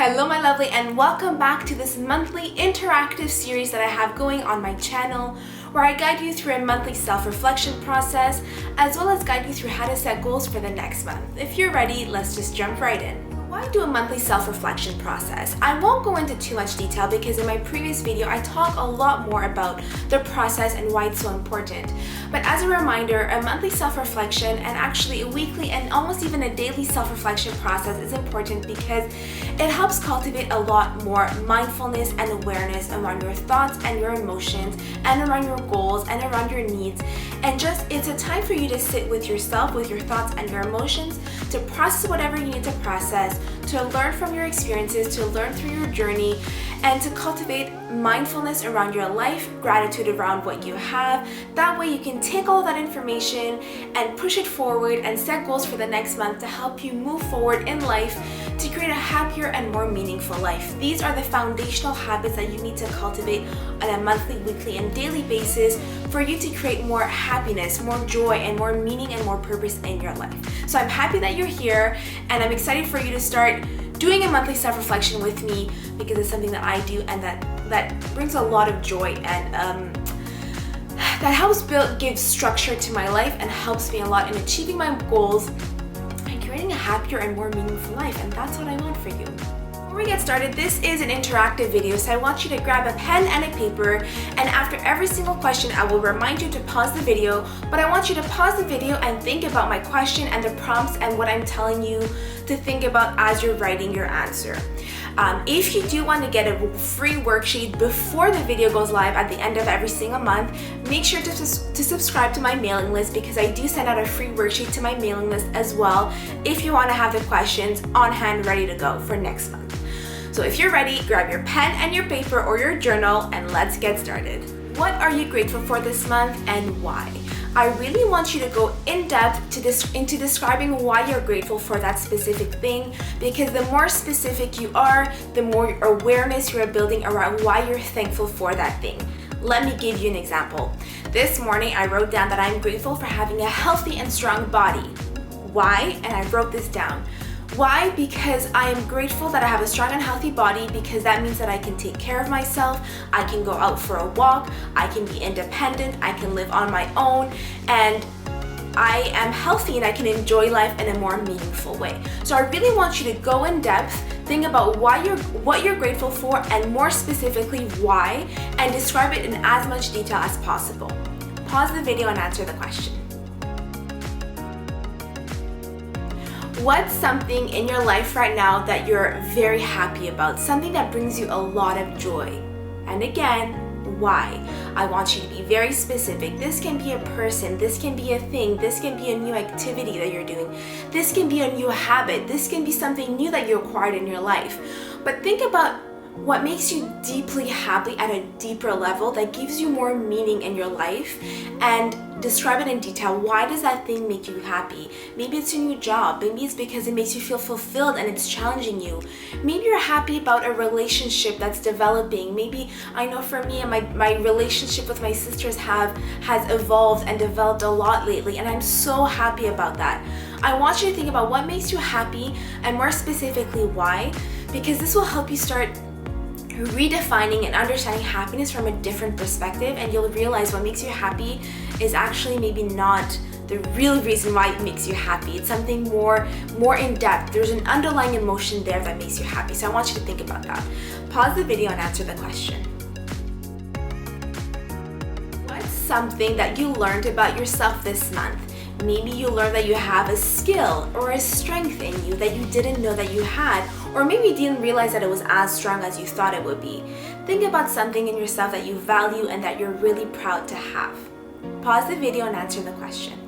Hello my lovely, and welcome back to this monthly interactive series that I have going on my channel, where I guide you through a monthly self-reflection process as well as guide you through how to set goals for the next month. If you're ready, let's just jump right in. Why do a monthly self-reflection process? I won't go into too much detail because in my previous video I talk a lot more about the process and why it's so important. But as a reminder, a monthly self-reflection and actually a weekly and almost even a daily self-reflection process is important because it helps cultivate a lot more mindfulness and awareness around your thoughts and your emotions and around your goals and around your needs. And just, it's a time for you to sit with yourself, with your thoughts and your emotions, to process whatever you need to process, to learn from your experiences, to learn through your journey, and to cultivate mindfulness around your life, gratitude around what you have. That way you can take all that information and push it forward and set goals for the next month to help you move forward in life to create a happier and more meaningful life. These are the foundational habits that you need to cultivate on a monthly, weekly, and daily basis for you to create more happiness, more joy, and more meaning and more purpose in your life. So I'm happy that you're here, and I'm excited for you to start doing a monthly self-reflection with me because it's something that I do and that brings a lot of joy and that helps give structure to my life and helps me a lot in achieving my goals and creating a happier and more meaningful life, and that's what I want for you. Before we get started, this is an interactive video, so I want you to grab a pen and a paper, and after every single question I will remind you to pause the video, but I want you to pause the video and think about my question and the prompts and what I'm telling you to think about as you're writing your answer. If you do want to get a free worksheet before the video goes live at the end of every single month, make sure to subscribe to my mailing list because I do send out a free worksheet to my mailing list as well if you want to have the questions on hand ready to go for next month. So if you're ready, grab your pen and your paper or your journal and let's get started. What are you grateful for this month and why? I really want you to go in depth into describing why you're grateful for that specific thing, because the more specific you are, the more awareness you're building around why you're thankful for that thing. Let me give you an example. This morning I wrote down that I'm grateful for having a healthy and strong body. Why? And I wrote this down. Why? Because I am grateful that I have a strong and healthy body, because that means that I can take care of myself, I can go out for a walk, I can be independent, I can live on my own, and I am healthy and I can enjoy life in a more meaningful way. So I really want you to go in depth, think about what you're grateful for, and more specifically why, and describe it in as much detail as possible. Pause the video and answer the question. What's something in your life right now that you're very happy about? Something that brings you a lot of joy? And again, why? I want you to be very specific. This can be a person, this can be a thing, this can be a new activity that you're doing, this can be a new habit, this can be something new that you acquired in your life. But think about what makes you deeply happy at a deeper level that gives you more meaning in your life, and describe it in detail. Why does that thing make you happy? Maybe it's your new job. Maybe it's because it makes you feel fulfilled and it's challenging you. Maybe you're happy about a relationship that's developing. Maybe, I know for me, my relationship with my sisters has evolved and developed a lot lately, and I'm so happy about that. I want you to think about what makes you happy and more specifically why, because this will help you start redefining and understanding happiness from a different perspective, and you'll realize what makes you happy is actually maybe not the real reason why it makes you happy. It's something more in depth. There's an underlying emotion there that makes you happy. So I want you to think about that. Pause the video and answer the question. What's something that you learned about yourself this month? Maybe you learned that you have a skill or a strength in you that you didn't know that you had, or maybe you didn't realize that it was as strong as you thought it would be. Think about something in yourself that you value and that you're really proud to have. Pause the video and answer the question.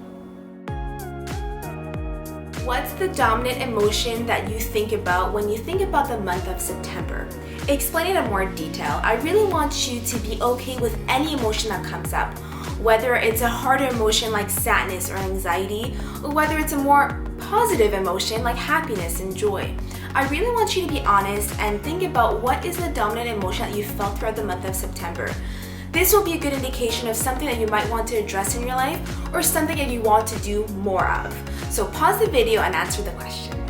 What's the dominant emotion that you think about when you think about the month of September? Explain it in more detail. I really want you to be okay with any emotion that comes up, whether it's a harder emotion like sadness or anxiety, or whether it's a more positive emotion like happiness and joy. I really want you to be honest and think about what is the dominant emotion that you felt throughout the month of September. This will be a good indication of something that you might want to address in your life or something that you want to do more of. So pause the video and answer the question.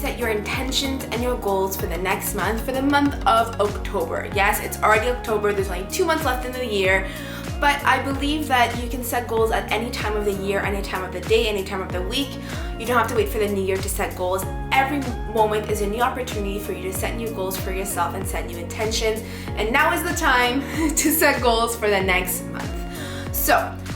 set your intentions and your goals for the next month, for the month of October. Yes, it's already October, there's only 2 months left in the year, but I believe that you can set goals at any time of the year, any time of the day, any time of the week. You don't have to wait for the new year to set goals. Every moment is a new opportunity for you to set new goals for yourself and set new intentions. And now is the time to set goals for the next month. So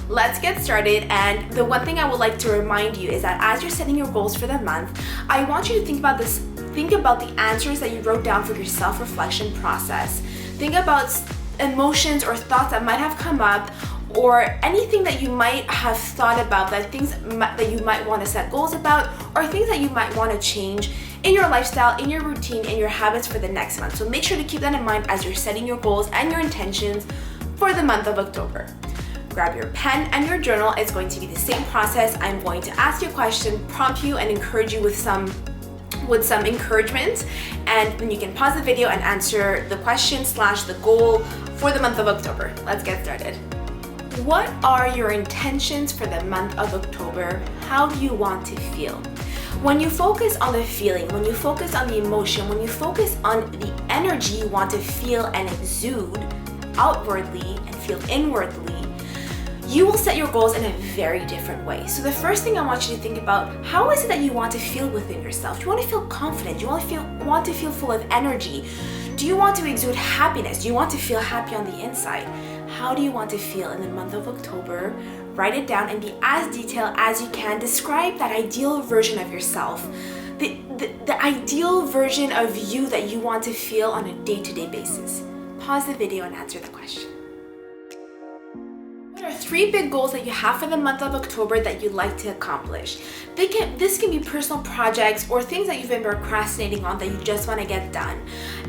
let's get started. And the one thing I would like to remind you is that as you're setting your goals for the month, I want you to think about this. Think about the answers that you wrote down for your self-reflection process. Think about emotions or thoughts that might have come up, or anything that you might have thought about, that things that you might want to set goals about, or things that you might want to change in your lifestyle, in your routine, in your habits for the next month. So make sure to keep that in mind as you're setting your goals and your intentions for the month of October. Grab your pen and your journal. It's going to be the same process. I'm going to ask you a question, prompt you, and encourage you with some encouragement, and then you can pause the video and answer the question / the goal for the month of October. Let's get started. What are your intentions for the month of October? How do you want to feel? When you focus on the feeling, when you focus on the emotion, when you focus on the energy you want to feel and exude outwardly and feel inwardly, you will set your goals in a very different way. So the first thing I want you to think about, how is it that you want to feel within yourself? Do you want to feel confident? Do you want to feel full of energy? Do you want to exude happiness? Do you want to feel happy on the inside? How do you want to feel in the month of October? Write it down and be as detailed as you can. Describe that ideal version of yourself, the ideal version of you that you want to feel on a day-to-day basis. Pause the video and answer the question. What are 3 big goals that you have for the month of October that you'd like to accomplish? This can be personal projects or things that you've been procrastinating on that you just want to get done.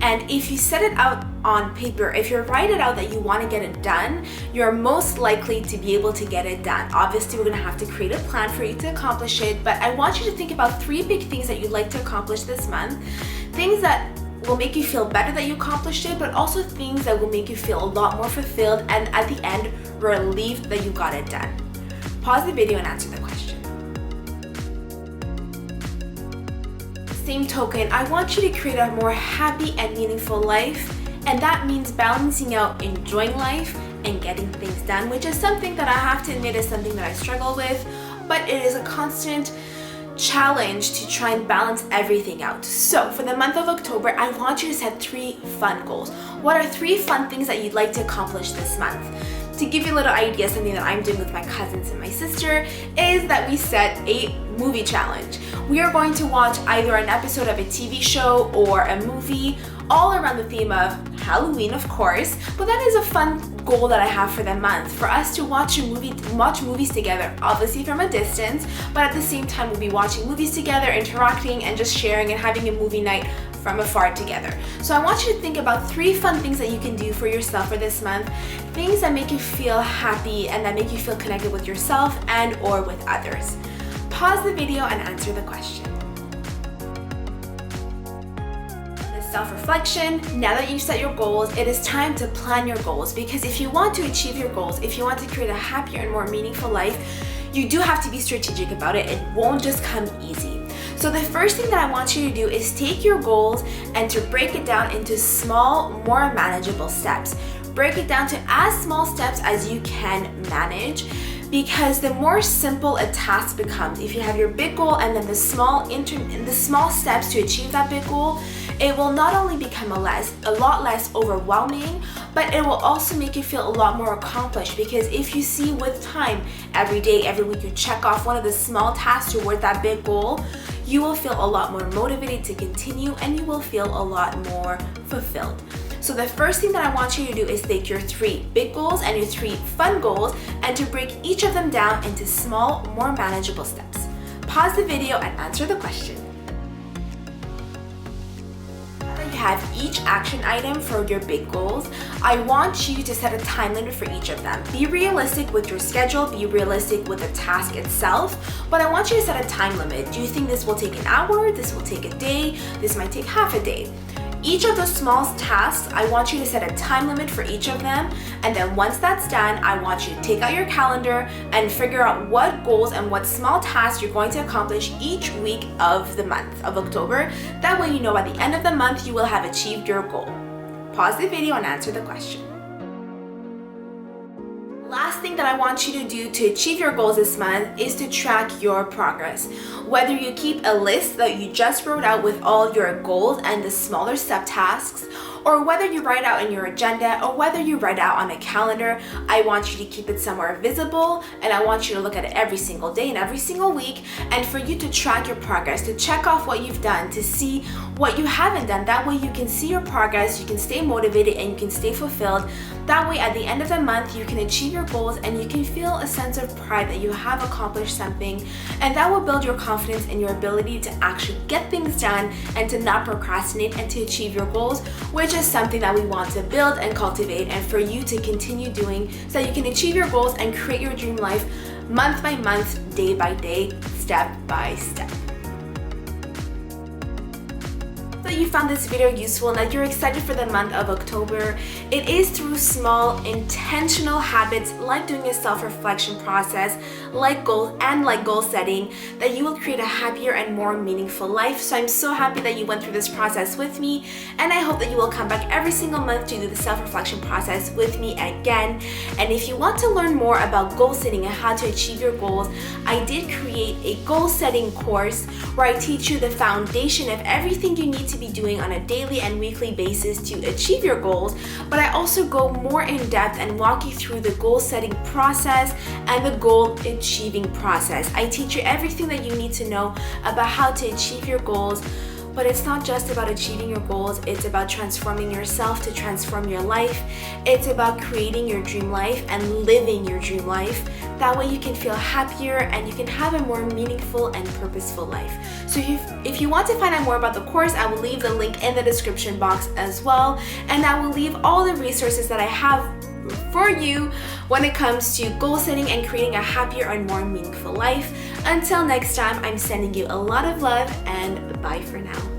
And if you set it out on paper, if you write it out that you want to get it done, you're most likely to be able to get it done. Obviously, we're going to have to create a plan for you to accomplish it, but I want you to think about 3 big things that you'd like to accomplish this month. Things that will make you feel better that you accomplished it, but also things that will make you feel a lot more fulfilled and at the end, relieved that you got it done. Pause the video and answer the question. Same token, I want you to create a more happy and meaningful life, and that means balancing out enjoying life and getting things done, which is something that I have to admit is something that I struggle with, but it is a constant challenge to try and balance everything out. So for the month of October, I want you to set 3 fun goals. What are 3 fun things that you'd like to accomplish this month? To give you a little idea, something that I'm doing with my cousins and my sister is that we set a movie challenge. We are going to watch either an episode of a TV show or a movie, all around the theme of Halloween, of course, but that is a fun goal that I have for the month, for us to watch movies together, obviously from a distance, but at the same time we'll be watching movies together, interacting, and just sharing and having a movie night from afar together. So I want you to think about 3 fun things that you can do for yourself for this month, things that make you feel happy and that make you feel connected with yourself and or with others. Pause the video and answer the question. Self-reflection. Now that you've set your goals, it is time to plan your goals, because if you want to achieve your goals, if you want to create a happier and more meaningful life, you do have to be strategic about it. It won't just come easy. So the first thing that I want you to do is take your goals and to break it down into small, more manageable steps. Break it down to as small steps as you can manage, because the more simple a task becomes, if you have your big goal and then the small steps to achieve that big goal, it will not only become a lot less overwhelming, but it will also make you feel a lot more accomplished, because if you see with time, every day, every week, you check off one of the small tasks toward that big goal, you will feel a lot more motivated to continue and you will feel a lot more fulfilled. So the first thing that I want you to do is take your 3 big goals and your 3 fun goals and to break each of them down into small, more manageable steps. Pause the video and answer the question. Have each action item for your big goals, I want you to set a time limit for each of them. Be realistic with your schedule, be realistic with the task itself, but I want you to set a time limit. Do you think this will take an hour? This will take a day? This might take half a day. Each of those small tasks, I want you to set a time limit for each of them, and then once that's done, I want you to take out your calendar and figure out what goals and what small tasks you're going to accomplish each week of the month of October. That way you know by the end of the month you will have achieved your goal. Pause the video and answer the question. Last thing that I want you to do to achieve your goals this month is to track your progress. Whether you keep a list that you just wrote out with all your goals and the smaller step tasks, or whether you write out in your agenda, or whether you write out on a calendar, I want you to keep it somewhere visible, and I want you to look at it every single day and every single week, and for you to track your progress, to check off what you've done, to see what you haven't done. That way you can see your progress, you can stay motivated, and you can stay fulfilled. That way at the end of the month, you can achieve your goals and you can feel a sense of pride that you have accomplished something, and that will build your confidence in your ability to actually get things done and to not procrastinate and to achieve your goals, which is something that we want to build and cultivate and for you to continue doing so that you can achieve your goals and create your dream life month by month, day by day, step by step. That you found this video useful and that you're excited for the month of October. It is through small intentional habits like doing a self-reflection process, like goal setting, that you will create a happier and more meaningful life. So I'm so happy that you went through this process with me, and I hope that you will come back every single month to do the self-reflection process with me again. And if you want to learn more about goal setting and how to achieve your goals, I did create a goal setting course where I teach you the foundation of everything you need to be doing on a daily and weekly basis to achieve your goals, but I also go more in depth and walk you through the goal setting process and the goal achieving process. I teach you everything that you need to know about how to achieve your goals. But it's not just about achieving your goals, it's about transforming yourself to transform your life. It's about creating your dream life and living your dream life. That way you can feel happier and you can have a more meaningful and purposeful life. So if you want to find out more about the course, I will leave the link in the description box as well. And I will leave all the resources that I have for you when it comes to goal setting and creating a happier and more meaningful life. Until next time, I'm sending you a lot of love and bye for now.